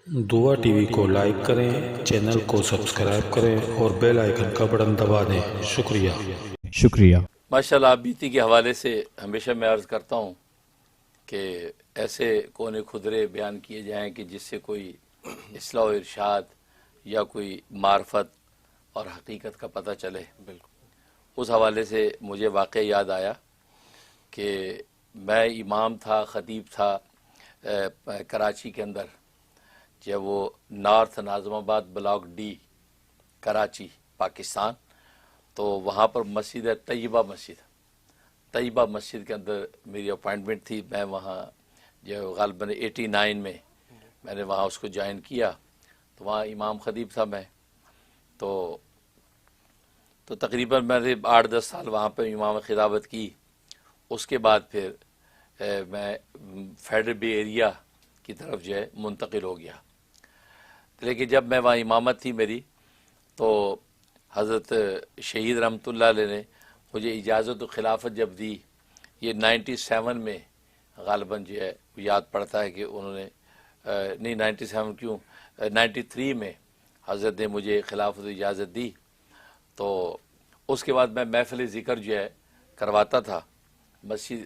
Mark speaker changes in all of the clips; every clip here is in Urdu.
Speaker 1: دعا ٹی وی کو لائک کریں، چینل کو سبسکرائب کریں اور بیل آئیکن کا بٹن دبا دیں۔ شکریہ۔
Speaker 2: شکریہ۔
Speaker 3: ماشاءاللہ آپ بیتی کے حوالے سے ہمیشہ میں عرض کرتا ہوں کہ ایسے کونے خدرے بیان کیے جائیں کہ جس سے کوئی اصلاح و ارشاد یا کوئی معرفت اور حقیقت کا پتہ چلے۔ اس حوالے سے مجھے واقعہ یاد آیا کہ میں امام تھا، خطیب تھا کراچی کے اندر، جب وہ نارتھ ناظم آباد بلاک ڈی کراچی پاکستان، تو وہاں پر مسجد ہے طیبہ مسجد۔ طیبہ مسجد کے اندر میری اپائنٹمنٹ تھی، میں وہاں جو غالباً 89 میں میں نے وہاں اس کو جوائن کیا، تو وہاں امام خطیب تھا میں۔ تو تقریباً میں نے 8-10 سال وہاں پہ امام خطابت کی۔ اس کے بعد پھر میں فیڈرل بے ایریا کی طرف جو ہے منتقل ہو گیا، لیکن جب میں وہاں امامت تھی میری، تو حضرت شہید رحمۃ اللہ علیہ نے مجھے اجازت و خلافت جب دی، یہ 97 میں غالباً جو ہے یاد پڑتا ہے کہ انہوں نے نہیں 97 کیوں 93 میں حضرت نے مجھے خلافت و اجازت دی۔ تو اس کے بعد میں محفل ذکر جو ہے کرواتا تھا، مسجد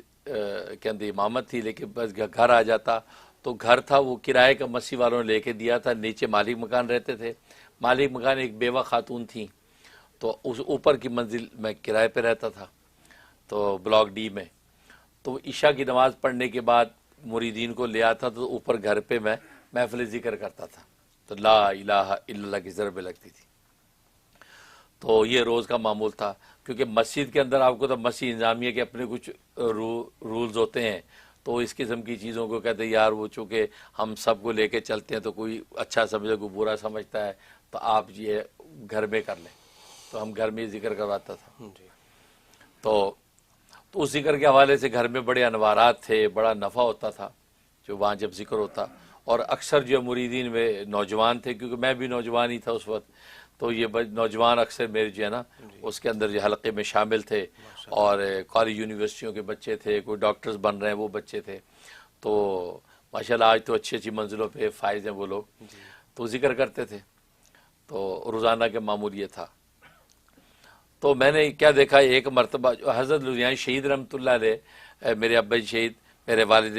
Speaker 3: کے اندر امامت تھی، لیکن بس گھر آ جاتا تو گھر تھا وہ کرائے کا مسجد والوں نے لے کے دیا تھا، نیچے مالک مکان رہتے تھے، مالک مکان ایک بیوہ خاتون تھیں، تو اس اوپر کی منزل میں کرائے پہ رہتا تھا تو بلاک ڈی میں۔ تو عشاء کی نماز پڑھنے کے بعد مریدین کو لے آتا تو اوپر گھر پہ میں محفل ذکر کرتا تھا، تو لا الہ الا اللہ کی ضربیں لگتی تھی۔ تو یہ روز کا معمول تھا، کیونکہ مسجد کے اندر آپ کو تو مسجد انتظامیہ کے اپنے کچھ رولز ہوتے ہیں، تو اس قسم کی چیزوں کو کہتے ہیں یار وہ چونکہ ہم سب کو لے کے چلتے ہیں تو کوئی اچھا سمجھے کوئی برا سمجھتا ہے، تو آپ یہ گھر میں کر لیں، تو ہم گھر میں ذکر کرواتا تھا۔ تو اس ذکر کے حوالے سے گھر میں بڑے انوارات تھے، بڑا نفع ہوتا تھا جو وہاں جب ذکر ہوتا، اور اکثر جو مریدین میں نوجوان تھے، کیونکہ میں بھی نوجوان ہی تھا اس وقت، تو یہ نوجوان اکثر میرے جو ہے نا اس کے اندر جو حلقے میں شامل تھے، اور کالج یونیورسٹیوں کے بچے تھے، کوئی ڈاکٹرز بن رہے ہیں وہ بچے تھے، تو ماشاءاللہ آج تو اچھی اچھی منزلوں پہ فائز ہیں وہ لوگ، تو ذکر کرتے تھے، تو روزانہ کے معمول یہ تھا۔ تو میں نے کیا دیکھا، ایک مرتبہ حضرت لدھیانوی شہید رحمۃ اللہ علیہ، میرے ابا جی شہید، میرے والد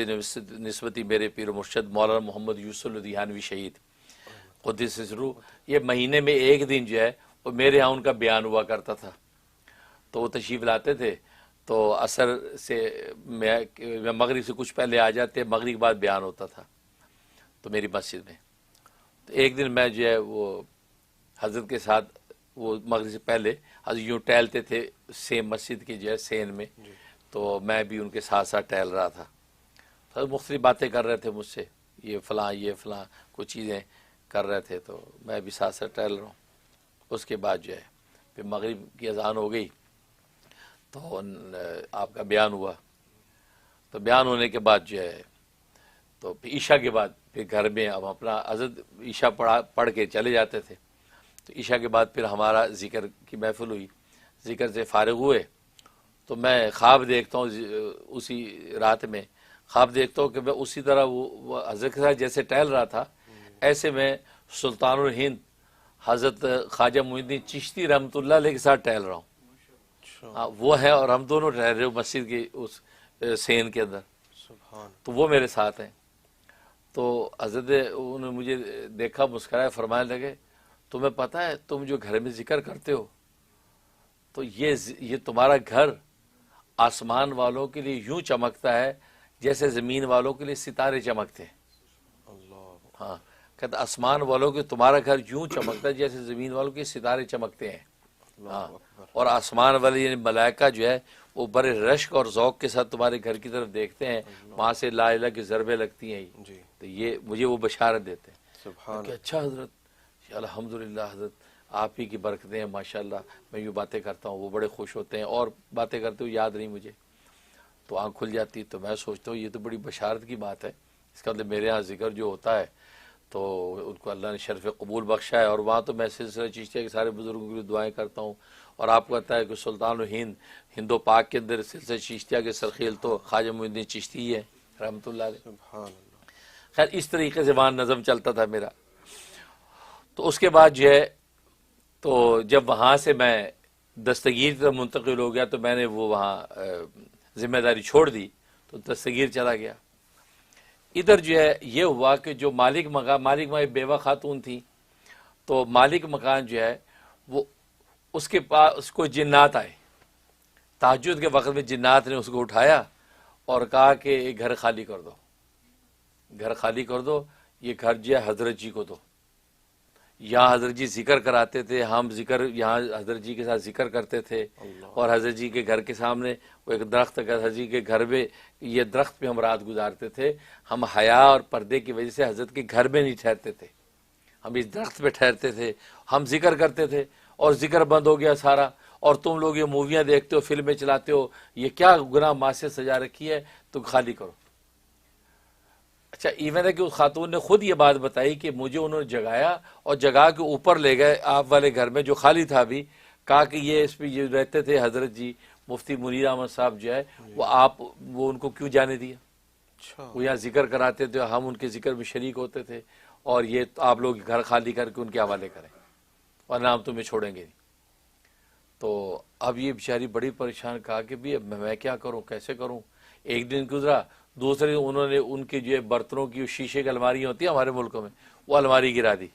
Speaker 3: نسبتی میرے پیر و مرشد مولانا محمد یوسف لدھیانوی شہید قدس سرو، یہ مہینے میں ایک دن جو ہے وہ میرے ہاں ان کا بیان ہوا کرتا تھا، تو وہ تشریف لاتے تھے، تو عصر سے میں مغرب سے کچھ پہلے آ جاتے، مغرب کے بعد بیان ہوتا تھا تو میری مسجد میں۔ تو ایک دن میں جو ہے وہ حضرت کے ساتھ، وہ مغرب سے پہلے حضرت یوں ٹہلتے تھے سیم مسجد کی جو ہے سین میں، تو میں بھی ان کے ساتھ ساتھ ٹہل رہا تھا، تو مختلف باتیں کر رہے تھے مجھ سے، یہ فلاں کچھ چیزیں کر رہے تھے، تو میں بھی ساتھ ساتھ ٹہل رہا ہوں۔ اس کے بعد جو ہے پھر مغرب کی اذان ہو گئی تو آپ کا بیان ہوا، تو بیان ہونے کے بعد جو ہے تو پھر عشاء کے بعد پھر گھر میں ہم اپنا حضرت عشاء پڑھ کے چلے جاتے تھے، تو عشاء کے بعد پھر ہمارا ذکر کی محفل ہوئی، ذکر سے فارغ ہوئے تو میں خواب دیکھتا ہوں، اسی رات میں خواب دیکھتا ہوں کہ میں اسی طرح وہ حضرت کے ساتھ جیسے ٹہل رہا تھا، ایسے میں سلطان الہند حضرت خواجہ معین الدین چشتی رحمۃ اللہ علیہ کے ساتھ ٹہل رہا ہوں، وہ ہے اور ہم دونوں ٹہل رہے ہو مسجد کی اس سین کے اندر، تو وہ میرے ساتھ ہیں۔ تو حضرت انہوں نے مجھے دیکھا، مسکرائے، فرمانے لگے تمہیں پتہ ہے تم جو گھر میں ذکر کرتے ہو تو یہ تمہارا گھر آسمان والوں کے لیے یوں چمکتا ہے جیسے زمین والوں کے لیے ستارے چمکتے ہیں۔ ہاں، کہتا آسمان والوں کے تمہارا گھر یوں چمکتا ہے جیسے زمین والوں کے ستارے چمکتے ہیں۔ ہاں، اور آسمان والے یعنی ملائکہ جو ہے وہ بڑے رشک اور ذوق کے ساتھ تمہارے گھر کی طرف دیکھتے ہیں، وہاں سے لا الہ کی ضربیں لگتی ہیں، تو یہ مجھے وہ بشارت دیتے ہیں کہ اچھا حضرت، الحمدللہ حضرت آپ ہی کی برکتیں ہیں ماشاءاللہ، میں یوں باتیں کرتا ہوں، وہ بڑے خوش ہوتے ہیں، اور باتیں کرتے ہوئے یاد نہیں مجھے، تو آنکھ کھل جاتی، تو میں سوچتا ہوں یہ تو بڑی بشارت کی بات ہے، اس کا مطلب میرے ہاں ذکر جو ہوتا ہے تو ان کو اللہ نے شرف قبول بخشا ہے، اور وہاں تو میں سلسلہ چشتیہ کے سارے بزرگوں کے لیے دعائیں کرتا ہوں، اور آپ کو پتہ ہے کہ سلطان الہند ہند و پاک کے اندر سلسلہ چشتیہ کے سرخیل تو خواجہ معین الدین چشتی ہے رحمۃ اللہ علیہ۔ خیر اس طریقے سے وہاں نظم چلتا تھا میرا. تو اس کے بعد جو ہے تو جب وہاں سے میں دستگیر طرف منتقل ہو گیا تو میں نے وہ وہاں ذمہ داری چھوڑ دی تو دستگیر چلا گیا. ادھر جو ہے یہ ہوا کہ جو مالک مکان بیوہ خاتون تھی تو مالک مکان جو ہے وہ اس کے پاس کوئی جنات آئے. تہجد کے وقت میں جنات نے اس کو اٹھایا اور کہا کہ یہ گھر خالی کر دو، گھر خالی کر دو، یہ گھر جو ہے حضرت جی کو دو. یہاں حضرت جی ذکر کراتے تھے، ہم ذکر یہاں حضرت جی کے ساتھ ذکر کرتے تھے، اور حضرت جی کے گھر کے سامنے وہ ایک درخت ہے، حضرت جی کے گھر میں یہ درخت پہ ہم رات گزارتے تھے. ہم حیا اور پردے کی وجہ سے حضرت کے گھر میں نہیں ٹھہرتے تھے، ہم اس درخت پہ ٹھہرتے تھے، ہم ذکر کرتے تھے. اور ذکر بند ہو گیا سارا، اور تم لوگ یہ موویاں دیکھتے ہو، فلمیں چلاتے ہو، یہ کیا گناہ معصیت سجا رکھی ہے، تو خالی کرو. اچھا ایون ہے کہ اس خاتون نے خود یہ بات بتائی کہ مجھے انہوں نے جگایا اور جگا کے اوپر لے گئے آپ والے گھر میں جو خالی تھا ابھی. کہا کہ یہ اس پہ یہ رہتے تھے حضرت جی مفتی منیر احمد صاحب جو ہے وہ ان کو کیوں جانے دیا؟ وہ یہاں ذکر کراتے تھے، ہم ان کے ذکر میں شریک ہوتے تھے، اور یہ آپ لوگ گھر خالی کر کے ان کے حوالے کریں ورنہ ہم تمہیں چھوڑیں گے نہیں. تو اب یہ بیچاری بڑی پریشان، کہا کہ بھی اب میں کیا کروں، کیسے کروں. ایک دن گزرا، دوسرے انہوں نے ان کے جو برتنوں کی شیشے کی الماری ہوتی ہے ہمارے ملکوں میں، وہ الماری گرا دی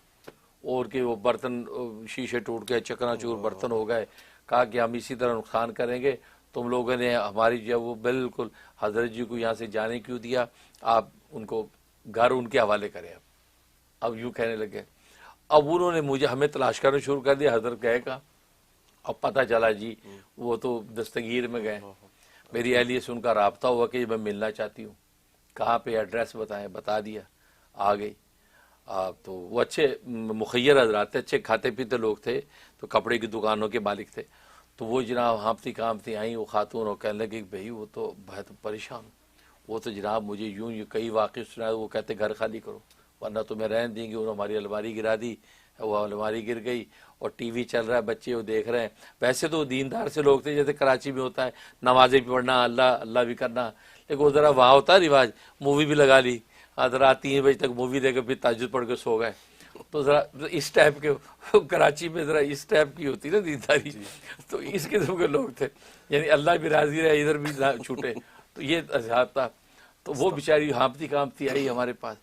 Speaker 3: اور کہ وہ برتن شیشے ٹوٹ گئے، چکنا چور برتن ہو گئے. کہا کہ ہم اسی طرح نقصان کریں گے، تم لوگوں نے ہماری جو ہے وہ بالکل حضرت جی کو یہاں سے جانے کیوں دیا، آپ ان کو گھر ان کے حوالے کریں. اب یوں کہنے لگے. اب انہوں نے ہمیں تلاش کرنا شروع کر دیا، حضرت گئے کہا. اب پتہ چلا جی وہ تو دستگیر میں گئے. میری اہلیہ سے ان کا رابطہ ہوا کہ میں ملنا چاہتی ہوں، کہاں پہ ایڈریس بتائیں، بتا دیا، آ گئی. تو وہ اچھے مخیر حضرات تھے، اچھے کھاتے پیتے لوگ تھے، تو کپڑے کی دکانوں کے مالک تھے. تو وہ جناب ہانپتی کانپتی آئیں وہ خاتون، اور کہنے لگے کہ بھائی وہ تو بہت پریشان، وہ تو جناب مجھے یوں کئی واقعے سنا، وہ کہتے گھر خالی کرو ورنہ تمہیں رہن دیں گے. انہوں نے ہماری الماری گرا دی، وہ الماری گر گئی، اور ٹی وی چل رہا ہے، بچے وہ دیکھ رہے ہیں. ویسے تو دیندار سے لوگ تھے، جیسے کراچی میں ہوتا ہے نمازیں بھی پڑھنا، اللہ اللہ بھی کرنا، لیکن وہ ذرا وہاں ہوتا ہے رواج، مووی بھی لگا لی، رات 3 بجے تک مووی دے کے پھر تہجد پڑھ کے سو گئے. تو ذرا اس ٹائپ کے کراچی میں ذرا اس ٹائپ کی ہوتی نا دینداری، تو اس قسم کے لوگ تھے، یعنی اللہ بھی راضی رہے ادھر بھی نہ چھوٹے. تو یہ حساب تھا. تو وہ بیچاری ہانپتی کانپتی آئی ہمارے پاس.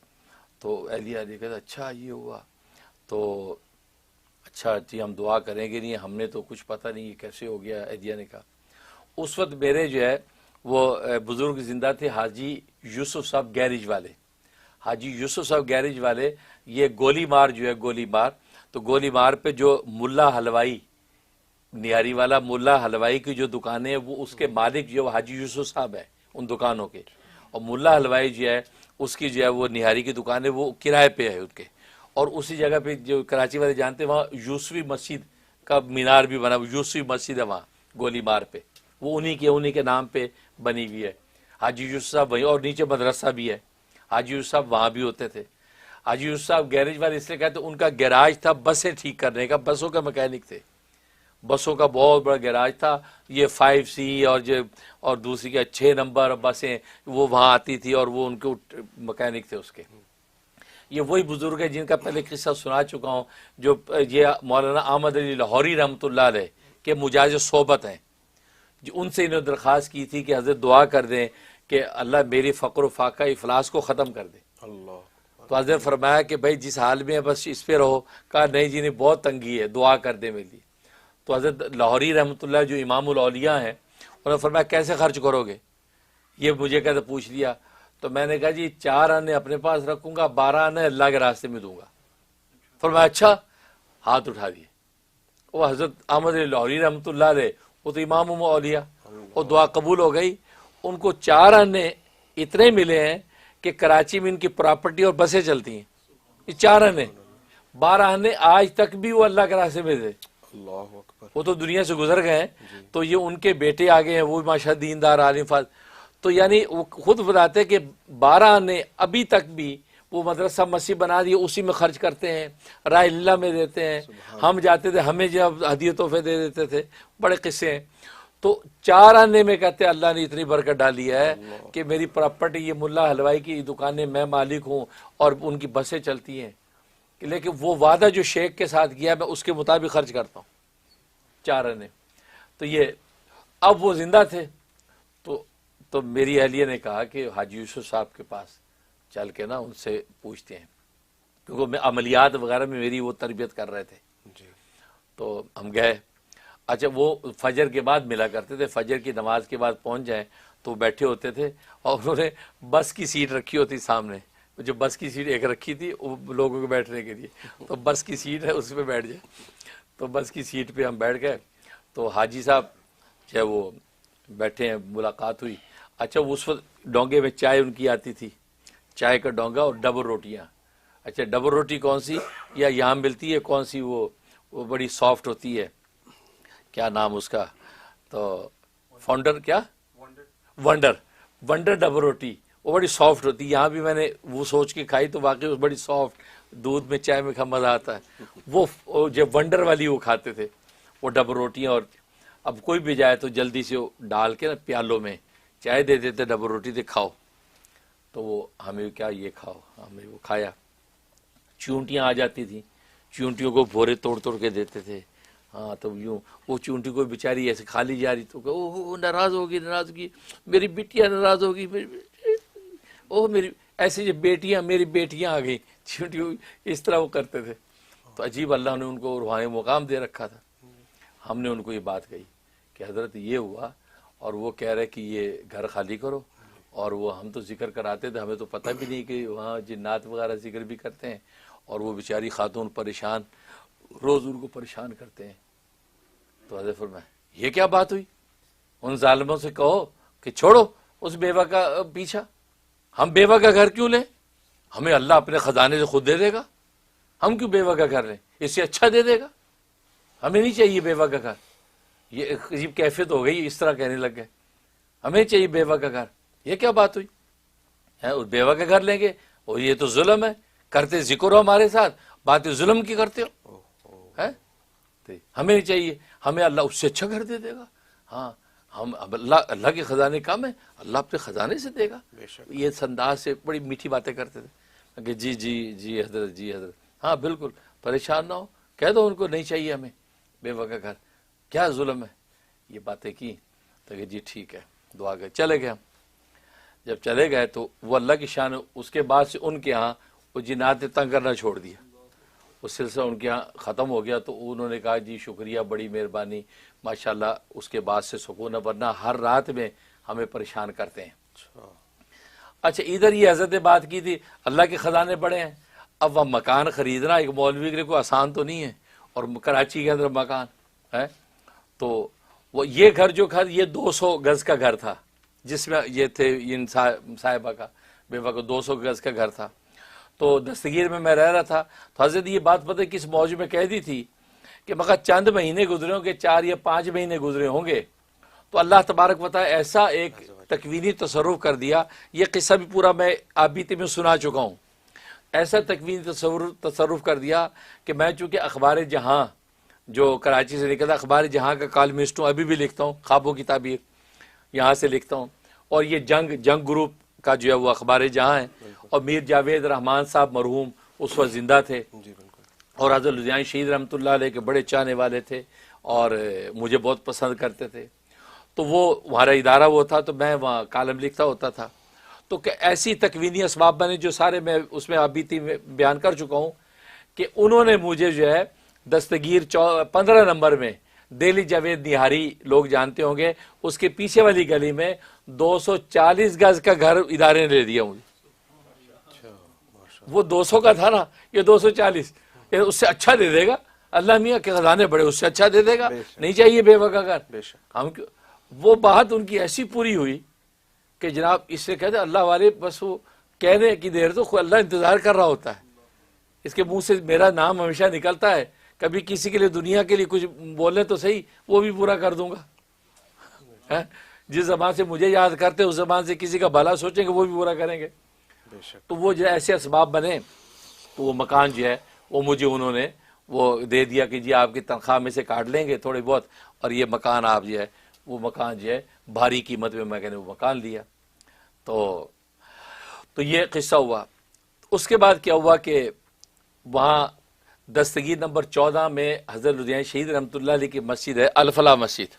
Speaker 3: تو اہلیہ علی کہتا اچھا یہ ہوا، تو اچھا جی ہم دعا کریں گے. نہیں ہم نے تو کچھ پتہ نہیں یہ کیسے ہو گیا. اہلیہ نے کہا اس وقت میرے جو ہے وہ بزرگ زندہ تھے، حاجی یوسف صاحب گیرج والے. حاجی یوسف صاحب گیرج والے یہ گولی مار جو ہے گولی مار، تو گولی مار پہ جو ملا حلوائی نیاری والا ملا حلوائی کی جو دکانیں ہیں وہ اس کے مالک جو ہے وہ حاجی یوسف صاحب ہے ان دکانوں کے. اور ملا حلوائی جو ہے اس کی جو ہے وہ نہاری کی دکان ہے وہ کرائے پہ ہے ان کے. اور اسی جگہ پہ جو کراچی والے جانتے ہیں وہاں یوسفی مسجد کا مینار بھی بنا، یوسفی مسجد ہے وہاں گولی مار پہ، وہ انہی کے نام پہ بنی ہوئی ہے. حاجی یوسف صاحب وہیں، اور نیچے مدرسہ بھی ہے. حاجی یوسف صاحب وہاں بھی ہوتے تھے. حاجی یوسف صاحب گیرج والے اس لیے کہتے ان کا گیراج تھا بسیں ٹھیک کرنے کا، بسوں کا میکینک تھے، بسوں کا بہت بڑا گیراج تھا. یہ 5C اور دوسری کے 6 نمبر بسیں وہ وہاں آتی تھی، اور وہ ان کے میکینک تھے اس کے. یہ وہی بزرگ ہے جن کا پہلے قصہ سنا چکا ہوں، جو یہ مولانا احمد علی لاہوری رحمۃ اللہ علیہ کے مجاز صحبت ہیں. ان سے انہوں نے درخواست کی تھی کہ حضرت دعا کر دیں کہ اللہ میری فقر و فاقہ افلاس کو ختم کر دے. تو حضرت فرمایا کہ بھائی جس حال میں ہے بس اس پہ رہو. کہا نہیں جی نہیں بہت تنگی ہے، دعا کر دیں میرے لیے. تو حضرت لاہوری رحمۃ اللہ جو امام الاولیاء ہیں انہوں نے فرمایا کیسے خرچ کرو گے، یہ مجھے کہتے پوچھ لیا. تو میں نے کہا جی 4 آنے اپنے پاس رکھوں گا، 12 آنے اللہ کے راستے میں دوں گا. فرمایا اچھا، ہاتھ اٹھا دیے. وہ حضرت احمد علی لاہوری رحمۃ اللہ علیہ وہ تو امام اولیاء، اور دعا قبول ہو گئی. ان کو 4 آنے اتنے ملے ہیں کہ کراچی میں ان کی پراپرٹی اور بسیں چلتی ہیں. یہ 4 آنے 12 آنے آج تک بھی وہ اللہ کے راستے میں دے. وہ تو دنیا سے گزر گئے ہیں. تو یہ ان کے بیٹے آگے ہیں، وہ ماشاءاللہ دیندار عالم فاضل. تو یعنی وہ خود بتاتے ہیں کہ 12 آنے ابھی تک بھی وہ مدرسہ مسجد بنا دیے اسی میں خرچ کرتے ہیں، رائے اللہ میں دیتے ہیں. ہم جاتے تھے ہمیں جب ہدیہ تحفے دے دیتے تھے. بڑے قصے ہیں. تو 4 آنے میں کہتے ہیں اللہ نے اتنی برکت ڈالی ہے کہ میری پراپرٹی، یہ ملا حلوائی کی دکانیں میں مالک ہوں اور ان کی بسیں چلتی ہیں، لیکن وہ وعدہ جو شیخ کے ساتھ کیا میں اس کے مطابق خرچ کرتا ہوں 4 آنے۔ تو یہ اب وہ زندہ تھے تو میری اہلیہ نے کہا کہ حاجی یوسف صاحب کے پاس چل کے نا ان سے پوچھتے ہیں، کیونکہ میں عملیات وغیرہ میں میری وہ تربیت کر رہے تھے
Speaker 2: جی
Speaker 3: تو ہم گئے۔ اچھا وہ فجر کے بعد ملا کرتے تھے، فجر کی نماز کے بعد پہنچ جائیں تو وہ بیٹھے ہوتے تھے اور انہوں نے بس کی سیٹ رکھی ہوتی سامنے، جو بس کی سیٹ ایک رکھی تھی وہ لوگوں کو بیٹھنے کے لیے، تو بس کی سیٹ ہے اس پہ بیٹھ جائے۔ تو بس کی سیٹ پہ ہم بیٹھ گئے تو حاجی صاحب جو ہے وہ بیٹھے ہیں، ملاقات ہوئی۔ اچھا اس وقت ڈونگے میں چائے ان کی آتی تھی، چائے کا ڈونگا اور ڈبل روٹیاں۔ اچھا ڈبل روٹی کون سی یا یہاں ملتی ہے کون سی، وہ بڑی سافٹ ہوتی ہے، کیا نام اس کا، تو فاؤنڈر کیا، ونڈر ڈبل روٹی، وہ بڑی سافٹ ہوتی ہے۔ یہاں بھی میں نے وہ سوچ کے کھائی تو واقعی وہ بڑی سافٹ، دودھ میں چائے میں کھا مزہ آتا ہے۔ وہ جو ونڈر والی وہ کھاتے تھے وہ ڈبل روٹیاں، اور اب کوئی بھی جائے تو جلدی سے وہ ڈال کے نا پیالوں میں چائے دے دیتے، ڈبل روٹی دے کھاؤ، تو وہ ہمیں کیا یہ کھاؤ، ہمیں وہ کھایا۔ چونٹیاں آ جاتی تھیں، چونٹیوں کو بھورے توڑ توڑ کے دیتے تھے، ہاں تو یوں وہ چونٹی کو بیچاری ایسے کھا لی جا رہی تو اوہ ناراض ہوگی میری بیٹیاں ناراض ہوگی، اوہ میری ایسے جو بیٹیاں، میری بیٹیاں آ گئی چونٹیوں، اس طرح وہ کرتے تھے۔ تو عجیب اللہ نے ان کو روحانی مقام دے رکھا تھا۔ ہم نے ان کو یہ بات کہی کہ حضرت یہ ہوا، اور وہ کہہ رہے کہ یہ گھر خالی کرو، اور وہ ہم تو ذکر کراتے تھے، ہمیں تو پتہ بھی نہیں کہ وہاں جنات وغیرہ ذکر بھی کرتے ہیں، اور وہ بیچاری خاتون پریشان، روز ان کو پریشان کرتے ہیں۔ تو حضرت فرمایا یہ کیا بات ہوئی، ان ظالموں سے کہو کہ چھوڑو اس بیوہ کا پیچھا، ہم بیوہ کا گھر کیوں لیں، ہمیں اللہ اپنے خزانے سے خود دے دے گا، ہم کیوں بیوہ کا گھر لیں، اس سے اچھا دے دے گا، ہمیں نہیں چاہیے بیوہ کا گھر۔ یہ ایک عجیب کیفیت ہو گئی، اس طرح کہنے لگ گئے ہمیں چاہیے بیوہ کا گھر، یہ کیا بات ہوئی ہے، اس بیوہ کا گھر لیں گے، اور یہ تو ظلم ہے، کرتے ذکر ہو ہمارے ساتھ، باتیں ظلم کی کرتے ہو ہے، ہمیں نہیں چاہیے، ہمیں اللہ اس سے اچھا گھر دے دے گا، ہاں ہم اب اللہ کے خزانے کم ہے، اللہ اپنے خزانے سے دے گا۔ یہ انداز سے بڑی میٹھی باتیں کرتے تھے کہ جی جی جی حضرت، جی حضرت، ہاں بالکل پریشان نہ ہو، کہہ دو ان کو نہیں چاہیے ہمیں بیوہ کا گھر، کیا ظلم ہے، یہ باتیں کی تو کہ جی ٹھیک ہے، دعا گئے، چلے گئے ہم۔ جب چلے گئے تو وہ اللہ کی شان، اس کے بعد سے ان کے ہاں وہ جنات نے تنگ کرنا چھوڑ دیا، وہ سلسلہ ان کے ہاں ختم ہو گیا۔ تو انہوں نے کہا جی شکریہ، بڑی مہربانی، ماشاءاللہ، اس کے بعد سے سکون ہے، ورنہ ہر رات میں ہمیں پریشان کرتے ہیں۔ اچھا ادھر یہ حضرت نے بات کی تھی اللہ کے خزانے بڑے ہیں، اب وہ مکان خریدنا ایک مولوی کے لیے کوئی آسان تو نہیں ہے، اور کراچی کے اندر مکان ہے، تو وہ یہ گھر جو گھر یہ 200 گز کا گھر تھا، جس میں یہ تھے ان صاحبہ کا بیوہ کو 200 گز کا گھر تھا۔ تو دستگیر میں رہ رہا تھا، تو حضرت یہ بات پتہ کس موضوع میں کہہ دی تھی کہ مگر چند مہینے گزرے ہوں گے، 4 یا 5 مہینے گزرے ہوں گے، تو اللہ تبارک و تعالی ایسا ایک تکوینی تصرف کر دیا، یہ قصہ بھی پورا میں آپ بیتی میں سنا چکا ہوں، ایسا تکوینی تصرف کر دیا کہ میں چونکہ اخبار جہاں جو کراچی سے نکلتا، اخبار جہاں کا کالمسٹ ہوں، ابھی بھی لکھتا ہوں، خوابوں کی تعبیر یہاں سے لکھتا ہوں، اور یہ جنگ گروپ کا جو ہے وہ اخبار جہاں ہے، اور میر جاوید رحمان صاحب مرحوم اس وقت زندہ تھے، اور حضرت لدھیانوی شہید رحمۃ اللہ علیہ کے بڑے چاہنے والے تھے، اور مجھے بہت پسند کرتے تھے، تو وہ ہمارا ادارہ وہ تھا، تو میں وہاں کالم لکھتا ہوتا تھا۔ تو کہ ایسی تکوینی اسباب بنے جو سارے میں اس میں ابھی میں بیان کر چکا ہوں، کہ انہوں نے مجھے جو ہے دستگیر 15 نمبر میں دہلی جاوید نہاری لوگ جانتے ہوں گے، اس کے پیچھے والی گلی میں 240 گز کا گھر ادارے نے لے دیا مجھے۔ وہ 200 کا تھا نا، یہ 240، اس سے اچھا دے دے گا اللہ میاں کے خزانے بڑے، اس سے اچھا دے دے گا، نہیں چاہیے بیوہ کا گھر۔ ہم وہ بات ان کی ایسی پوری ہوئی کہ جناب اس سے کہتے اللہ والے، بس وہ کہنے کی دیر تو اللہ انتظار کر رہا ہوتا ہے، اس کے منہ سے میرا نام ہمیشہ نکلتا ہے، کبھی کسی کے لیے دنیا کے لیے کچھ بولے تو صحیح، وہ بھی پورا کر دوں گا، جس زبان سے مجھے یاد کرتے اس زبان سے کسی کا بھلا سوچیں گے وہ بھی پورا کریں گے۔ تو وہ جو ایسے اسباب بنے، تو وہ مکان جو ہے وہ مجھے انہوں نے وہ دے دیا کہ جی آپ کی تنخواہ میں سے کاٹ لیں گے تھوڑے بہت، اور یہ مکان آپ جو ہے وہ مکان جو ہے بھاری قیمت میں میں نے وہ مکان لیا۔ تو یہ قصہ ہوا۔ اس کے بعد کیا ہوا کہ وہاں دستگیر نمبر 14 میں حضرت لدھیانوی شہید رحمۃ اللہ علیہ کی مسجد ہے، الفلاح مسجد،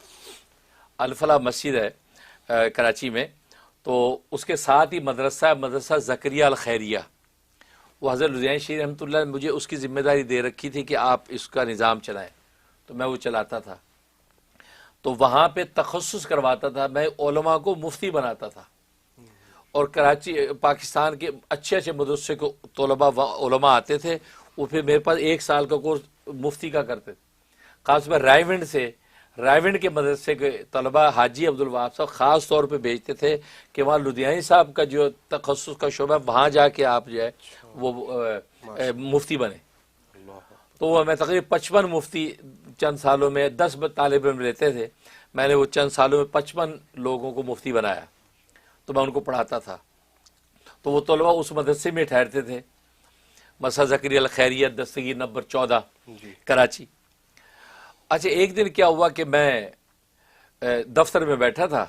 Speaker 3: الفلاح مسجد ہے کراچی میں۔ تو اس کے ساتھ ہی مدرسہ زکریہ الخیریہ، وہ حضرت لدھیانوی شہید رحمۃ اللہ نے مجھے اس کی ذمہ داری دے رکھی تھی کہ آپ اس کا نظام چلائیں، تو میں وہ چلاتا تھا۔ تو وہاں پہ تخصص کرواتا تھا، میں علماء کو مفتی بناتا تھا، اور کراچی پاکستان کے اچھے اچھے مدرسے کو طلباء علماء آتے تھے، وہ پھر میرے پاس 1 سال کا کورس مفتی کا کرتے تھے۔ خاص طور پر رائیونڈ کے مدرسے کے طلباء حاجی عبدالوہاب صاحب خاص طور پہ بھیجتے تھے کہ وہاں لدھیانوی صاحب کا جو تخصص کا شعبہ ہے وہاں جا کے آپ جو ہے وہ مفتی بنے۔ تو وہ میں تقریباً 55 مفتی چند سالوں میں 10 طالب علم لیتے تھے، میں نے وہ چند سالوں میں 55 لوگوں کو مفتی بنایا، تو میں ان کو پڑھاتا تھا۔ تو وہ طلباء اس مدرسے میں ٹھہرتے تھے، مسجد زکریہ الخیریہ دستگیر نمبر 14 کراچی۔ اچھا ایک دن کیا ہوا کہ میں دفتر میں بیٹھا تھا،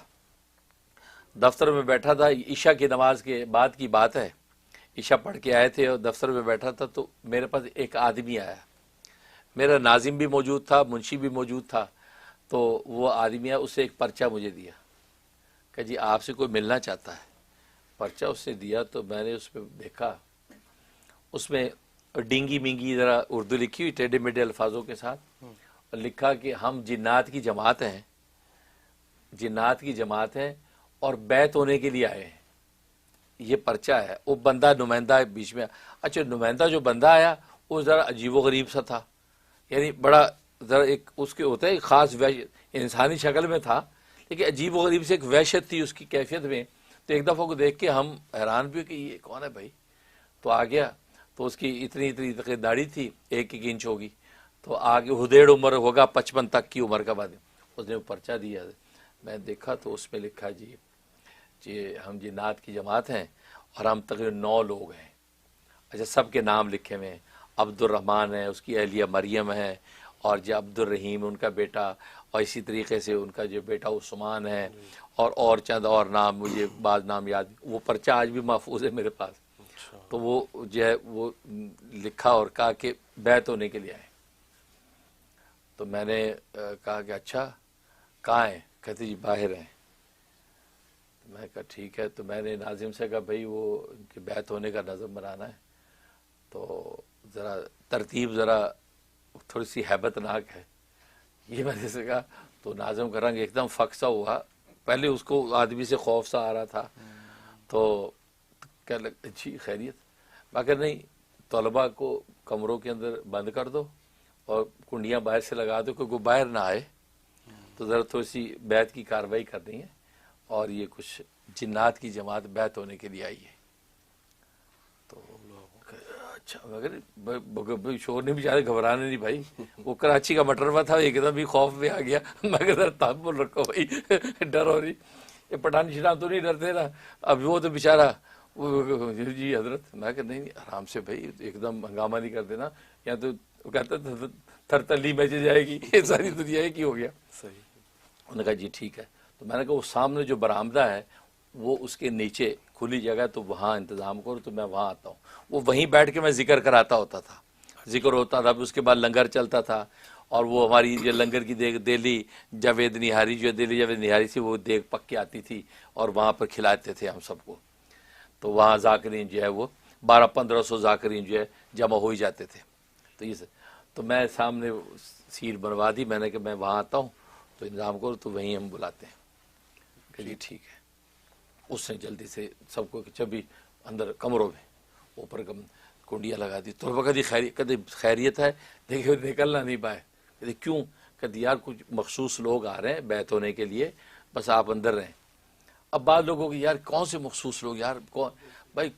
Speaker 3: عشاء کی نماز کے بعد کی بات ہے، عشاء پڑھ کے آئے تھے اور دفتر میں بیٹھا تھا، تو میرے پاس ایک آدمی آیا، میرا ناظم بھی موجود تھا، منشی بھی موجود تھا۔ تو وہ آدمی آیا، اسے ایک پرچہ مجھے دیا کہ جی آپ سے کوئی ملنا چاہتا ہے۔ پرچہ اس نے دیا تو میں نے اس پہ دیکھا، اس میں ڈینگی مینگی ذرا اردو لکھی ہوئی ٹیڑھے میڑھے الفاظوں کے ساتھ، اور لکھا کہ ہم جنات کی جماعت ہیں اور بیعت ہونے کے لیے آئے ہیں۔ یہ پرچہ ہے، وہ بندہ نمائندہ بیچ میں۔ اچھا نمائندہ جو بندہ آیا وہ ذرا عجیب و غریب سا تھا، یعنی بڑا ذرا ایک اس کے ہوتا ہے ایک خاص انسانی شکل میں تھا، لیکن عجیب و غریب سے ایک وحشت تھی اس کی کیفیت میں۔ تو ایک دفعہ کو دیکھ کے ہم حیران بھی کہ یہ کون ہے بھائی؟ تو آ گیا، تو اس کی اتنی داڑھی تھی، 1 انچ ہوگی، تو آگے حدیڑ عمر ہوگا 55 تک کی عمر کا بعد اس نے وہ پرچہ دیا۔ میں دیکھا تو اس میں لکھا جی ہم جنات کی جماعت ہیں اور ہم تقریباً 9 لوگ ہیں۔ اچھا سب کے نام لکھے ہوئے ہیں، عبد الرحمن ہے، اس کی اہلیہ مریم ہے، اور جو عبد الرحیم ان کا بیٹا، اور اسی طریقے سے ان کا جو بیٹا عثمان ہے، اور چند اور نام، مجھے بعض نام یاد، وہ پرچہ آج بھی محفوظ ہے میرے پاس۔ تو وہ جو ہے وہ لکھا اور کہا کہ بیعت ہونے کے لیے آئے۔ تو میں نے کہا کہ اچھا کہاں ہیں؟ کہتے جی باہر ہیں۔ میں کہا ٹھیک ہے۔ تو میں نے ناظم سے کہا بھائی وہ ان کی بیعت ہونے کا نظم بنانا ہے، تو ذرا ترتیب ذرا تھوڑی سی ہیبت ناک ہے، یہ میں نے سے کہا۔ تو ناظم کا رنگ ایک دم فقسا ہوا، پہلے اس کو آدمی سے خوف سا آ رہا تھا، تو کہنے لگا جی خیریت؟ مگر نہیں، طلباء کو کمروں کے اندر بند کر دو اور کنڈیاں باہر سے لگا دو کہ کوئی باہر نہ آئے، تو ذرا تھوڑی سی بیعت کی کارروائی کرنی ہے، اور یہ کچھ جنات کی جماعت بیعت ہونے کے لیے آئی ہے۔ تو اچھا، مگر شور نے بیچارے گھبرانے نہیں بھائی، وہ کراچی کا مٹروا تھا، ایک دم بھی خوف میں آ گیا۔ میں کہ تحمل رکھو بھائی، ڈر ہو رہی، یہ پٹھان شٹان تو نہیں ڈرتے نا؟ اب وہ تو بیچارہ جی حضرت، میں کہ نہیں آرام سے بھائی، ایک دم ہنگامہ نہیں کر دینا، یا تو وہ کہتا تھر تلی میچ جائے گی، یہ ساری دنیا ایک ہی ہو گیا۔ صحیح، انہوں نے کہا جی ٹھیک ہے۔ تو میں نے کہا وہ سامنے جو برآمدہ ہے وہ اس کے نیچے کھلی جگہ ہے، تو وہاں انتظام کرو، تو میں وہاں آتا ہوں۔ وہ وہیں بیٹھ کے میں ذکر کراتا ہوتا تھا، ذکر ہوتا تھا، اس کے بعد لنگر چلتا تھا، اور وہ ہماری جو لنگر کی دہلی جاوید نہاری، جو دہلی جاوید نہاری سے وہ دیگ پک کے آتی تھی، اور وہاں پر کھلاتے تھے ہم سب کو۔ تو وہاں ذاکرین جو ہے وہ 1200-1500 ذاکرین جو ہے جمع ہو ہی جاتے تھے۔ تو میں سامنے سیٹ بنوا دی، میں نے کہ میں وہاں آتا ہوں تو انتظام کرو، تو وہیں ہم بلاتے ہیں کہ جی ٹھیک ہے۔ اس نے جلدی سے سب کو چبھی اندر کمروں میں اوپر کنڈیاں لگا دی۔ تو کہتی خیریت ہے؟ دیکھے نکلنا نہیں پائے۔ کہتے کیوں؟ کہتے یار کچھ مخصوص لوگ آ رہے ہیں بیعت ہونے کے لیے، بس آپ اندر رہیں۔ اب بعض لوگوں کی یار کون سے مخصوص لوگ یار، کون بھائی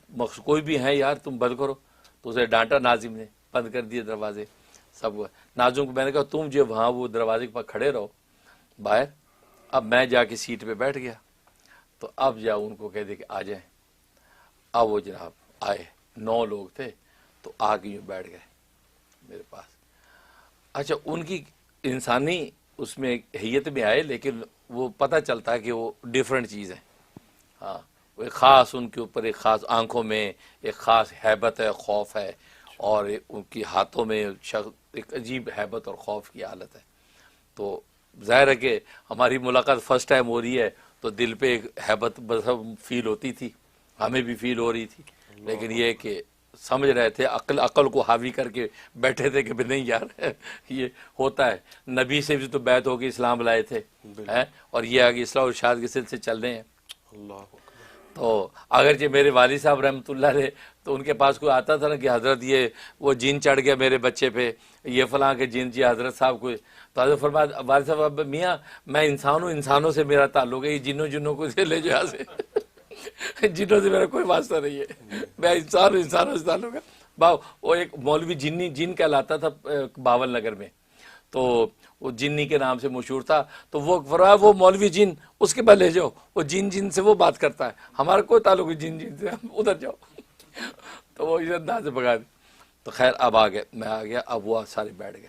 Speaker 3: کوئی بھی ہیں یار، تم بند کرو۔ تو اسے ڈانٹا ناظم نے، بند کر دیے دروازے سب۔ ناظم کو میں نے کہا تم جو وہاں وہ دروازے کے پاس کھڑے رہو باہر۔ اب میں جا کے سیٹ پہ بیٹھ گیا، تو اب جاؤ ان کو کہہ دے کہ آ جائیں۔ اب وہ جناب آئے، 9 لوگ تھے، تو آ کے یوں بیٹھ گئے میرے پاس۔ اچھا ان کی انسانی اس میں حیت میں آئے، لیکن وہ پتہ چلتا ہے کہ وہ ڈیفرنٹ چیز ہے. ہاں وہ ایک خاص ان کے اوپر ایک خاص آنکھوں میں ایک خاص ہیبت ہے, خوف ہے, اور ان کی ہاتھوں میں ایک عجیب ہیبت اور خوف کی حالت ہے. تو ظاہر ہے کہ ہماری ملاقات فرسٹ ٹائم ہو رہی ہے تو دل پہ ایک ہیبت فیل ہوتی تھی, ہمیں بھی فیل ہو رہی تھی, لیکن یہ کہ سمجھ رہے تھے, عقل کو حاوی کر کے بیٹھے تھے کہ نہیں یار یہ ہوتا ہے. نبی سے بھی تو بیعت ہو کے اسلام لائے تھے اور یہ آگے اصلاح و ارشاد کے سلسلے چل رہے ہیں. تو اگرچہ میرے والد صاحب رحمۃ اللہ علیہ تو ان کے پاس کوئی آتا تھا نا کہ حضرت یہ وہ جن چڑھ گیا میرے بچے پہ, یہ فلاں کے جن جی حضرت صاحب کو, تو حضرت فرمایا والد صاحب میاں میں انسان ہوں, انسانوں سے میرا تعلق ہے, یہ جنوں کو لے جا سے جنوں سے میرا کوئی واسطہ نہیں ہے, میں انسان ہوں, انسانوں سے تعلق ہے. وہ ایک مولوی جن کہلاتا تھا باول نگر میں, تو وہ جنی کے نام سے مشہور تھا. تو وہ فرمایا وہ مولوی جن اس کے بعد لے جاؤ, وہ جن سے وہ بات کرتا ہے, ہمارا کوئی تعلق نہیں جن سے, ادھر جاؤ. تو وہ اس انداز سے بگا دی. تو خیر اب آ گئے, میں آ گیا, اب وہ سارے بیٹھ گئے.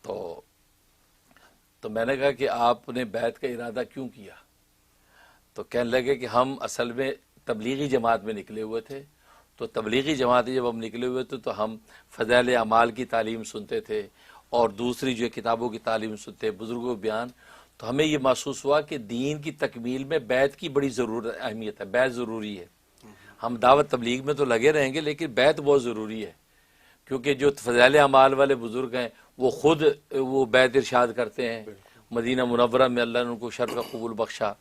Speaker 3: تو میں نے کہا کہ آپ نے بیعت کا ارادہ کیوں کیا؟ تو کہنے لگے کہ ہم اصل میں تبلیغی جماعت میں نکلے ہوئے تھے. تو تبلیغی جماعت جب ہم نکلے ہوئے تھے تو ہم فضائل اعمال کی تعلیم سنتے تھے اور دوسری جو کتابوں کی تعلیم سنتے, بزرگوں بیان. تو ہمیں یہ محسوس ہوا کہ دین کی تکمیل میں بیعت کی بڑی اہمیت ہے, بیعت ضروری ہے. ہم دعوت تبلیغ میں تو لگے رہیں گے لیکن بیعت بہت ضروری ہے, کیونکہ جو فضائل اعمال والے بزرگ ہیں وہ خود وہ بیعت ارشاد کرتے ہیں. مدینہ منورہ میں اللہ نے ان کو شرف قبول بخشا.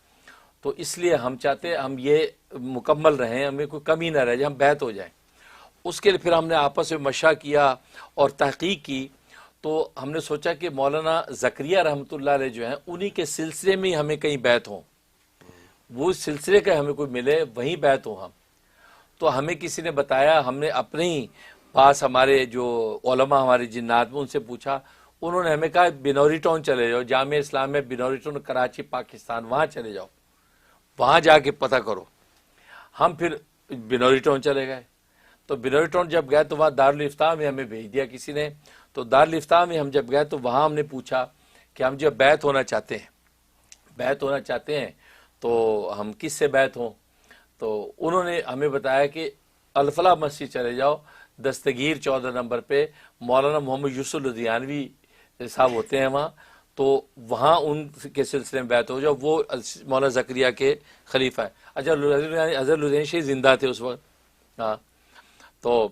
Speaker 3: تو اس لیے ہم چاہتے ہیں ہم یہ مکمل رہیں, ہمیں کوئی کمی نہ رہ جائے, ہم بیعت ہو جائیں. اس کے لیے پھر ہم نے آپس میں مشورہ کیا اور تحقیق کی. تو ہم نے سوچا کہ مولانا زکریا رحمۃ اللہ علیہ جو ہیں انہی کے سلسلے میں ہمیں کہیں بیعت ہوں, وہ سلسلے کا ہمیں کوئی ملے وہیں بیعت ہوں ہم. تو ہمیں کسی نے بتایا, ہم نے اپنے ہی پاس ہمارے جو علماء ہمارے جنات میں ان سے پوچھا, انہوں نے ہمیں کہا بنوری ٹاؤن چلے جاؤ, جامعہ اسلامیہ بنوری ٹاؤن کراچی پاکستان, وہاں چلے جاؤ, وہاں جا کے پتہ کرو. ہم پھر بنوری ٹاؤن چلے گئے. تو بنوری ٹاؤن جب گئے تو وہاں دارالفتاح میں ہمیں بھیج دیا کسی نے. تو دارالفتاح میں ہم جب گئے تو وہاں ہم نے پوچھا کہ ہم جب بیعت ہونا چاہتے ہیں تو ہم کس سے بیعت ہوں؟ تو انہوں نے ہمیں بتایا کہ الفلاح مسجد چلے جاؤ, دستگیر 14 نمبر پہ مولانا محمد یوسف لدھیانوی صاحب ہوتے ہیں وہاں, تو وہاں ان کے سلسلے میں بیعت ہو جاؤ, وہ مولانا زکریا کے خلیفہ ہیں. اچھا حضرت لدھیانوی شاہی زندہ تھے اس وقت. ہاں تو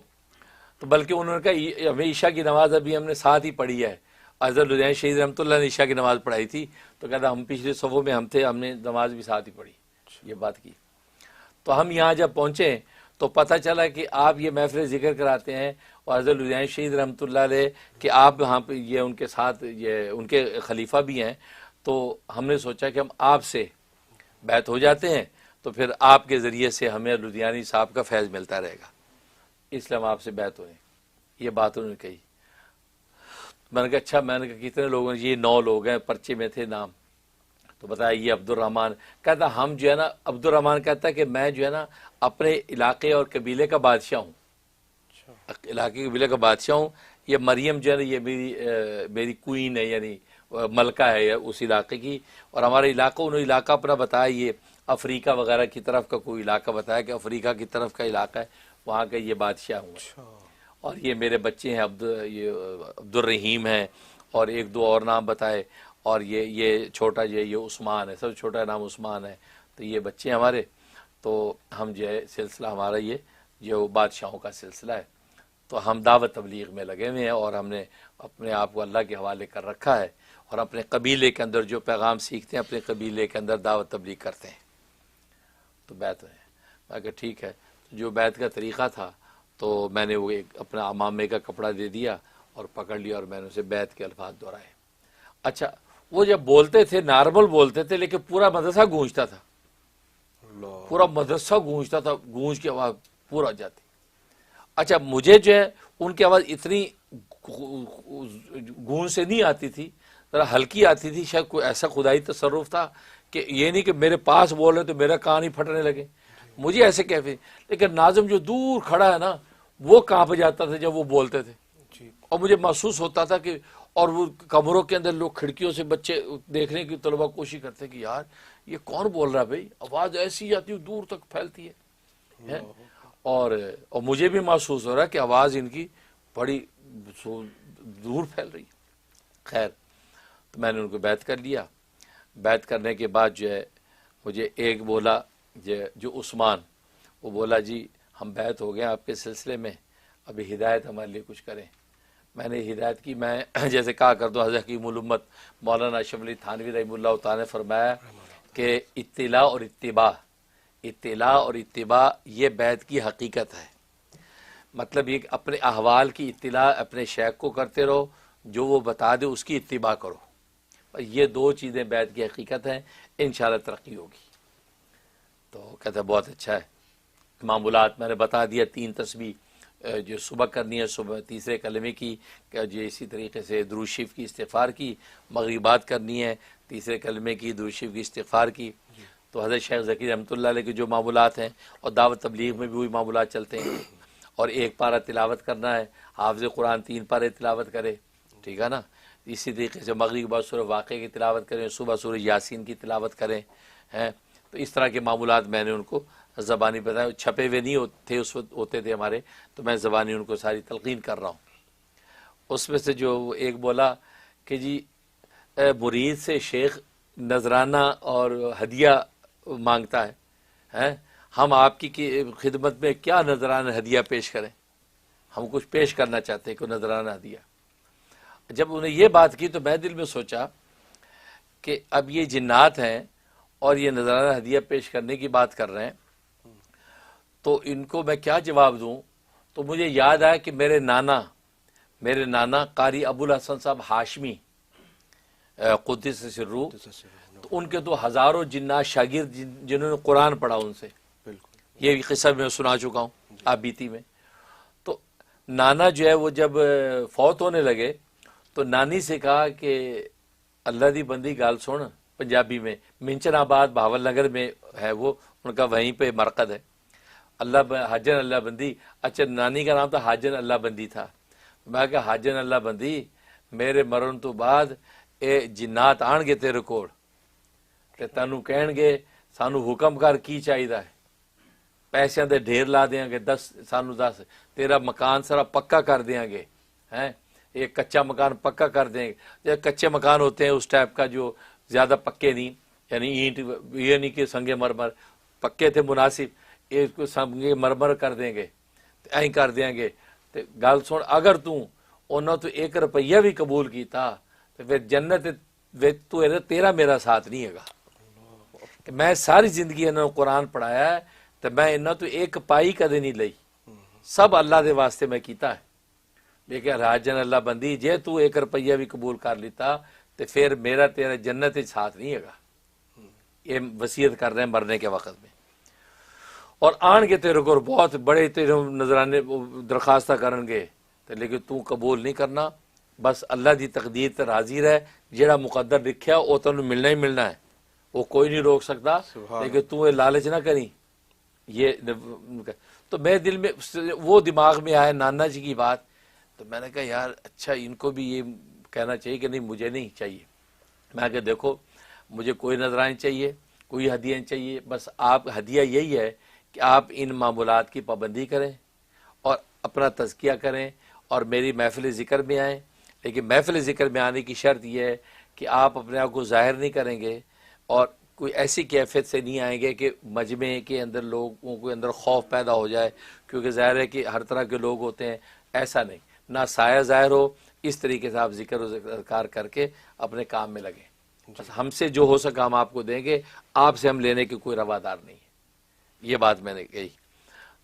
Speaker 3: بلکہ انہوں نے کہا ہمیں عشاء کی نماز ابھی ہم نے ساتھ ہی پڑھی ہے, حضرت لدھیانوی شہید رحمۃ اللہ نے عشاء کی نماز پڑھائی تھی. تو کہتا ہم پچھلے صفوں میں ہم تھے, ہم نے نماز بھی ساتھ ہی پڑھی, یہ بات کی. تو ہم یہاں جب پہنچے تو پتہ چلا کہ آپ یہ محفل ذکر کراتے ہیں اور حضرت لدھیانوی شہید رحمۃ اللہ علیہ کہ آپ یہاں پہ یہ ان کے ساتھ یہ ان کے خلیفہ بھی ہیں. تو ہم نے سوچا کہ ہم آپ سے بیعت ہو جاتے ہیں تو پھر آپ کے ذریعے سے ہمیں لدھیانوی صاحب کا فیض ملتا رہے گا, اس لیے ہم آپ سے بیعت ہوئے. یہ بات انہوں نے کہی. میں نے کہا اچھا, میں نے کہا کتنے لوگ ہیں؟ یہ 9 لوگ ہیں, پرچے میں تھے نام. تو بتایا یہ عبد الرحمن. کہتا ہم جو ہے نا, عبد الرحمن کہتا ہے کہ میں جو ہے نا اپنے علاقے اور قبیلے کا بادشاہ ہوں, علاقے قبیلے کا بادشاہ ہوں. یہ مریم جو ہے نا یہ میری کوئین ہے, یعنی ملکہ ہے اس علاقے کی. اور ہمارا علاقہ, انہوں نے علاقہ اپنا بتایا یہ افریقہ وغیرہ کی طرف کا کوئی علاقہ بتایا کہ افریقہ کی طرف کا علاقہ ہے, وہاں کا یہ بادشاہ ہوں. اور یہ میرے بچے ہیں عبد الرحیم ہیں, اور 1-2 اور نام بتائے. اور یہ چھوٹا یہ عثمان ہے, سب چھوٹا نام عثمان ہے. تو یہ بچے ہیں ہمارے. تو ہم جو ہے سلسلہ ہمارا یہ جو بادشاہوں کا سلسلہ ہے. تو ہم دعوت تبلیغ میں لگے ہوئے ہیں اور ہم نے اپنے آپ کو اللہ کے حوالے کر رکھا ہے, اور اپنے قبیلے کے اندر جو پیغام سیکھتے ہیں اپنے قبیلے کے اندر دعوت تبلیغ کرتے ہیں. تو بیعت ہوئے. میں کہا ٹھیک ہے. جو بیعت کا طریقہ تھا تو میں نے وہ ایک اپنا امامے کا کپڑا دے دیا اور پکڑ لیا اور میں نے اسے بیعت کے الفاظ دہرائے. اچھا وہ جب بولتے تھے نارمل بولتے تھے, لیکن پورا مدرسہ گونجتا تھا, پورا مدرسہ گونجتا تھا, گونج کی آواز پورا جاتی. اچھا مجھے جو ہے ان کی آواز اتنی گونج سے نہیں آتی تھی, ذرا ہلکی آتی تھی. شاید کوئی ایسا خدائی تصرف تھا کہ یہ نہیں کہ میرے پاس بول رہے تو میرا کان ہی پھٹنے لگے, مجھے ایسے کیفے. لیکن ناظم جو دور کھڑا ہے نا وہ کانپ جاتا تھا جب وہ بولتے تھے, اور مجھے محسوس ہوتا تھا کہ اور وہ کمروں کے اندر لوگ کھڑکیوں سے بچے دیکھنے کی طلبہ کوشش کرتے کہ یار یہ کون بول رہا ہے بھائی، آواز ایسی آتی ہے دور تک پھیلتی ہے، اور مجھے بھی محسوس ہو رہا ہے کہ آواز ان کی بڑی دور پھیل رہی ہے۔ خیر، تو میں نے ان کو بیعت کر لیا۔ بیعت کرنے کے بعد جو ہے مجھے ایک بولا جو عثمان، وہ بولا جی ہم بیعت ہو گئے آپ کے سلسلے میں، ابھی ہدایت ہمارے لیے کچھ کریں۔ میں نے ہدایت کی، میں جیسے کہا کر دو، حضرت حکیم الامت مولانا اشرف علی تھانوی رحمہ اللہ تعالی نے فرمایا کہ اطلاع اور اتباع یہ بیعت کی حقیقت ہے۔ مطلب یہ کہ اپنے احوال کی اطلاع اپنے شیخ کو کرتے رہو، جو وہ بتا دے اس کی اتباع کرو، یہ دو چیزیں بیعت کی حقیقت ہیں، انشاءاللہ ترقی ہوگی۔ تو کہتا ہے بہت اچھا ہے۔ معمولات میں نے بتا دیا، 3 تسبیح جو صبح کرنی ہے، صبح تیسرے کلمے کی، جو اسی طریقے سے درود شریف کی استغفار کی، مغربات کرنی ہے تیسرے کلمے کی، درود شریف کی استغفار کی۔ تو حضرت شیخ ذکی رحمۃ اللہ علیہ کے جو معمولات ہیں، اور دعوت تبلیغ میں بھی وہی معمولات چلتے ہیں، اور 1 پارہ تلاوت کرنا ہے، حافظ قرآن 3 پارے تلاوت کرے، ٹھیک ہے نا۔ اسی طریقے سے مغرب کے بعد سورہ واقعہ کی تلاوت کریں، صبح سورہ یاسین کی تلاوت کریں، ہیں۔ تو اس طرح کے معمولات میں نے ان کو زبانی بتایا، چھپے ہوئے نہیں تھے اس وقت، ہوتے تھے ہمارے، تو میں زبانی ان کو ساری تلقین کر رہا ہوں۔ اس میں سے جو ایک بولا کہ جی مرید سے شیخ نذرانہ اور ہدیہ مانگتا ہے، ہم آپ کی خدمت میں کیا نذرانہ ہدیہ پیش کریں، ہم کچھ پیش کرنا چاہتے ہیں، کوئی نذرانہ ہدیہ۔ جب انہیں یہ بات کی تو میں دل میں سوچا کہ اب یہ جنات ہیں اور یہ نذرانہ ہدیہ پیش کرنے کی بات کر رہے ہیں، تو ان کو میں کیا جواب دوں؟ تو مجھے یاد آیا کہ میرے نانا قاری ابو الحسن صاحب ہاشمی قدس سرہ، تو ان کے تو ہزاروں جنات شاگرد جنہوں نے قرآن پڑھا ان سے، یہ بھی قصہ میں سنا چکا ہوں آپ بیتی میں۔ تو نانا جو ہے وہ جب فوت ہونے لگے تو نانی سے کہا کہ اللہ دی بندی گال سن، پنجابی میں، منچن آباد بہاول نگر میں ہے وہ، ان کا وہیں پہ مرکز ہے، حاجن اللہ بندی۔ اچھا، نانی کا نام تو حاجن اللہ بندی تھا۔ میں کہا حاجن اللہ بندی، میرے مرن تو بعد اے جنات آن گے تیرے کول تے تینوں کہن گے سانو حکم کر کی چاہیے، پیسے دے ڈھیر لا دیاں گے، سانو دس، تیرا مکان سارا پکا کر دیاں گے، ہیں ایک کچا مکان پکا کر دیں گے۔ جب کچے مکان ہوتے ہیں اس ٹائپ کا جو زیادہ پکے نہیں، یعنی اینٹ یہ نہیں کہ سنگے مرمر، پکے تھے مناسب، اس کو سنگے مرمر کر دیں گے، این کر دیں گے۔ تو گل سن، اگر انہوں تو 1 روپیہ بھی قبول کیتا تو پھر جنت تیرا میرا ساتھ نہیں ہے گا۔ کہ میں ساری زندگی انہوں نے قرآن پڑھایا ہے تو میں انہوں تو 1 پائی کدے نہیں لئی، سب اللہ دے واسطے میں کیتا ہے، لیکن راجن اللہ بندی جے تو 1 روپیہ بھی قبول کر لیتا تو پھر میرا تیرا جنت ساتھ نہیں ہے گا۔ یہ وصیت کر رہے ہیں مرنے کے وقت میں۔ اور آن کے تیرے کو بہت بڑے تیرے نذرانے درخواستہ کرن گے، لیکن تو قبول نہیں کرنا، بس اللہ دی تقدیر تے راضی رہ، جیڑا مقدر لکھیا وہ تینوں ملنا ہی ملنا ہے، وہ کوئی نہیں روک سکتا، لیکن تو یہ لالچ نہ کری۔ یہ تو میرے دل میں وہ دماغ میں آیا نانا جی کی بات، تو میں نے کہا یار اچھا ان کو بھی یہ کہنا چاہیے کہ نہیں مجھے نہیں چاہیے۔ میں کہا دیکھو مجھے کوئی نذرانی چاہیے، کوئی ہدیہ نہیں چاہیے، بس آپ ہدیہ یہی ہے کہ آپ ان معمولات کی پابندی کریں اور اپنا تزکیہ کریں اور میری محفل ذکر میں آئیں، لیکن محفل ذکر میں آنے کی شرط یہ ہے کہ آپ اپنے آپ کو ظاہر نہیں کریں گے اور کوئی ایسی کیفیت سے نہیں آئیں گے کہ مجمع کے اندر لوگوں کے اندر خوف پیدا ہو جائے، کیونکہ ظاہر ہے کہ ہر طرح کے لوگ ہوتے ہیں، ایسا نہیں، نہ سایہ ظاہر ہو، اس طریقے سے آپ ذکر و اذکار کر کے اپنے کام میں لگیں۔ بس ہم سے جو ہو سکا ہم آپ کو دیں گے، آپ سے ہم لینے کے کوئی روادار نہیں ہے، یہ بات میں نے کہی۔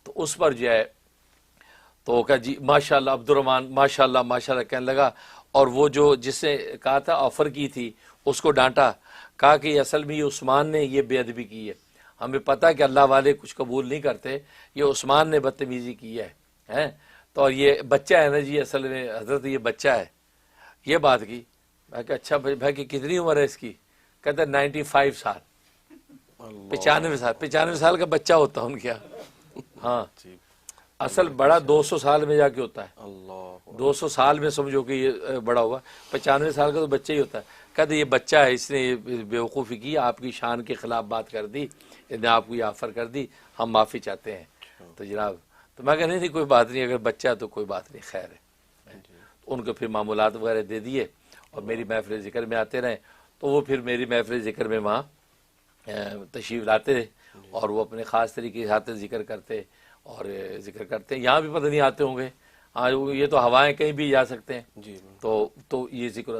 Speaker 3: تو اس پر جو ہے تو کہا جی ماشاءاللہ عبد الرحمن ماشاءاللہ ماشاءاللہ کہنے لگا، اور وہ جو جس نے کہا تھا آفر کی تھی اس کو ڈانٹا، کہا کہ اصل میں یہ عثمان نے یہ بے ادبی کی ہے، ہمیں پتہ کہ اللہ والے کچھ قبول نہیں کرتے، یہ عثمان نے بدتمیزی کی ہے، تو یہ بچہ ہے نا جی، اصل میں حضرت یہ بچہ ہے، یہ بات کی۔ میں کہا اچھا بھائی کہ کتنی عمر ہے اس کی؟ کہتا 95 سال، 95 سال کا بچہ ہوتا ہوں کیا؟ ہاں اصل بڑا 200 سال میں جا کے ہوتا ہے،
Speaker 2: اللہ
Speaker 3: 200 سال میں سمجھو کہ یہ بڑا ہوا، 95 سال کا تو بچہ ہی ہوتا ہے. کہتے یہ بچہ ہے، اس نے یہ بیوقوفی کی، آپ کی شان کے خلاف بات کر دی، اس نے آپ کو یہ آفر کر دی، ہم معافی چاہتے ہیں. تو جناب تو میں کہا نہیں کوئی بات نہیں، اگر بچہ ہے تو کوئی بات نہیں، خیر ہے. ان کو پھر معمولات وغیرہ دے دیے اور میری محفل ذکر میں آتے رہے. تو وہ پھر میری محفل ذکر میں وہاں تشریف لاتے رہے اور وہ اپنے خاص طریقے کے ساتھ ذکر کرتے اور ذکر کرتے ہیں. یہاں بھی پتہ نہیں آتے ہوں گے، ہاں یہ تو ہوائیں کہیں بھی جا سکتے ہیں.
Speaker 2: جی
Speaker 3: تو یہ ذکر،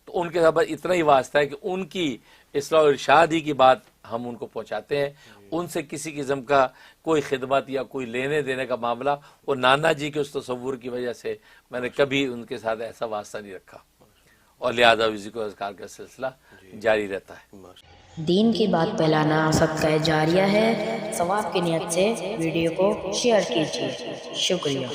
Speaker 3: تو ان کے ساتھ اتنا ہی واسطہ ہے کہ ان کی اصلاح و ارشاد ہی کی بات ہم ان کو پہنچاتے ہیں. ان سے کسی قسم کا کوئی خدمت یا کوئی لینے دینے کا معاملہ، وہ نانا جی کے اس تصور کی وجہ سے میں نے کبھی ان کے ساتھ ایسا واسطہ نہیں رکھا، اور لہذا ذکر و اذکار کا سلسلہ جاری رہتا ہے.
Speaker 4: دین کی بات پھیلانا صدقہ جاریہ ہے. ثواب کی نیت سے ویڈیو کو شیئر کیجیے. شکریہ.